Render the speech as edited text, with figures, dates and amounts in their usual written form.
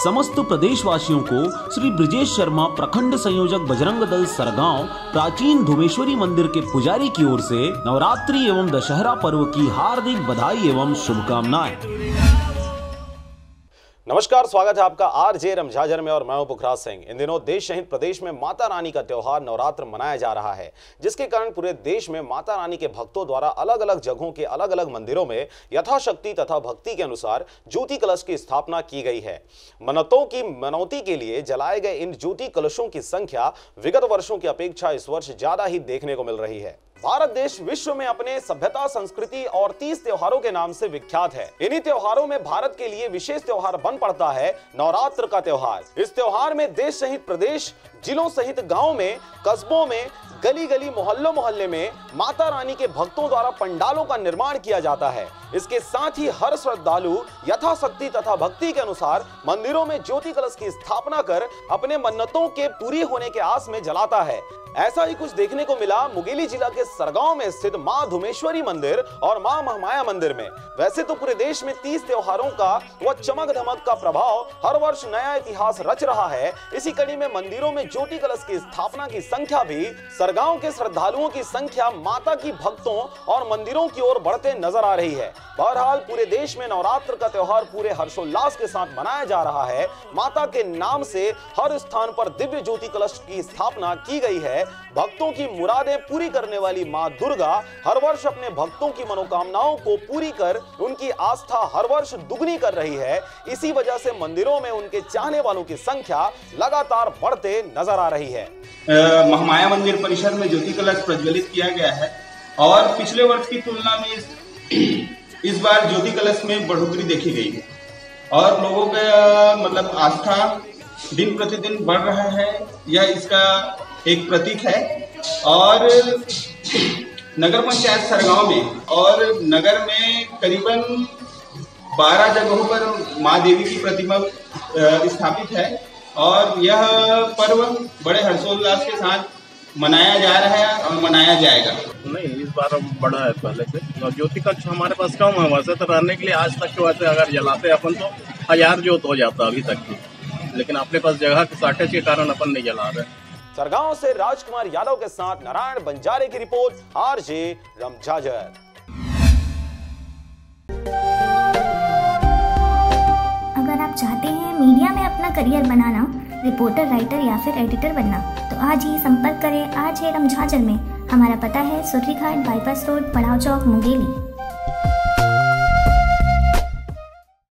समस्त प्रदेशवासियों को श्री ब्रिजेश शर्मा प्रखंड संयोजक बजरंग दल सरगांव प्राचीन धुमेश्वरी मंदिर के पुजारी की ओर से नवरात्रि एवं दशहरा पर्व की हार्दिक बधाई एवं शुभकामनाएं। नमस्कार, स्वागत है आपका आरजे रमझाझर में और मैं हूं पुखराज सिंह। इन दिनों देश सहित प्रदेश में माता रानी का त्योहार नवरात्र मनाया जा रहा है, जिसके कारण पूरे देश में माता रानी के भक्तों द्वारा अलग अलग जगहों के अलग अलग मंदिरों में यथाशक्ति तथा भक्ति के अनुसार ज्योति कलश की स्थापना की गई है। मन्नतों की मनौती के लिए जलाए गए इन ज्योति कलशों की संख्या विगत वर्षों की अपेक्षा इस वर्ष ज्यादा ही देखने को मिल रही है। भारत देश विश्व में अपने सभ्यता, संस्कृति और 30 त्योहारों के नाम से विख्यात है। इन्हीं त्योहारों में भारत के लिए विशेष त्योहार बन पड़ता है नवरात्र का त्योहार। इस त्योहार में देश सहित प्रदेश, जिलों सहित गांव में, कस्बों में, गली गली, मोहल्लों मोहल्ले में माता रानी के भक्तों द्वारा पंडालों का निर्माण किया जाता है। इसके साथ ही हर श्रद्धालु यथाशक्ति तथा भक्ति के अनुसार मंदिरों में ज्योति कलश की स्थापना कर अपने मन्नतों के पूरी होने के आस में जलाता है। ऐसा ही कुछ देखने को मिला मुंगेली जिला के सरगांव में स्थित मां धुमेश्वरी मंदिर और मां महामाया मंदिर में। वैसे तो पूरे देश में 30 त्योहारों का व चमक धमक का प्रभाव हर वर्ष नया इतिहास रच रहा है। इसी कड़ी में मंदिरों में ज्योति कलश की स्थापना की संख्या भी सरगांव के श्रद्धालुओं की संख्या माता की भक्तों और मंदिरों की ओर बढ़ते नजर आ रही है। बहरहाल पूरे देश में नवरात्र का त्योहार पूरे हर्षोल्लास के साथ मनाया जा रहा है। माता के नाम से हर स्थान पर दिव्य ज्योति कलश की स्थापना की गई है। भक्तों की मुरादें पूरी करने वाली मां दुर्गा हर वर्ष अपने भक्तों की मनोकामनाओं को पूरी कर उनकी आस्था हर वर्ष दुगनी कर रही है। इसी वजह से मंदिरों में उनके चाहने वालों की संख्या लगातार बढ़ते नजर आ रही है। महामाया मंदिर परिसर में ज्योति कलश प्रज्वलित किया गया है और पिछले वर्ष की तुलना में इस बार ज्योति कलश में बढ़ोतरी देखी गई है और लोगों का आस्था दिन प्रतिदिन बढ़ रहा है। यह इसका एक प्रतीक है। और नगर पंचायत सरगांव में और नगर में करीबन 12 जगहों पर मां देवी की प्रतिमा स्थापित है और यह पर्व बड़े हर्षोल्लास के साथ मनाया जा रहा है और मनाया जाएगा। नहीं, इस बार बड़ा है पहले से। ज्योति कक्ष हमारे पास कम है, वैसे तो रहने के लिए आज तक के वैसे अगर जलाते अपन तो 1000 ज्योत हो जाता अभी तक की, लेकिन अपने पास जगह के शॉर्टेज के कारण अपन नहीं जला रहे। सरगांव से राजकुमार यादव के साथ नारायण बंजारे की रिपोर्ट, आरजे रमझाझर। अगर आप चाहते हैं मीडिया में अपना करियर बनाना, रिपोर्टर, राइटर या फिर एडिटर बनना, तो आज ही संपर्क करें आरजे रमझाझर में। हमारा पता है सुर्रीघाट बाईपास रोड, पड़ाव चौक, मुंगेली।